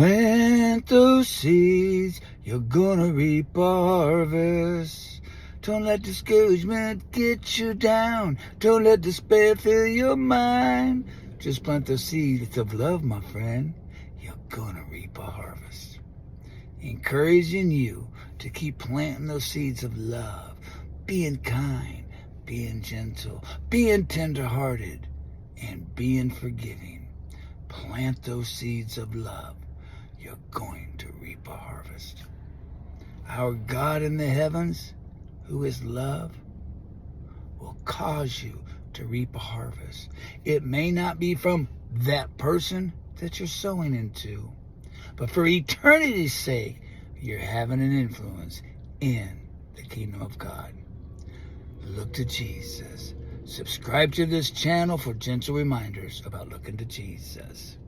Plant those seeds, you're gonna reap a harvest. Don't let discouragement get you down. Don't let despair fill your mind. Just plant those seeds of love, my friend. You're gonna reap a harvest. Encouraging you to keep planting those seeds of love, being kind, being gentle, being tenderhearted, and being forgiving. Plant those seeds of love. You're going to reap a harvest. Our God in the heavens, who is love, will cause you to reap a harvest. It may not be from that person that you're sowing into, but for eternity's sake, you're having an influence in the kingdom of God. Look to Jesus. Subscribe to this channel for gentle reminders about looking to Jesus.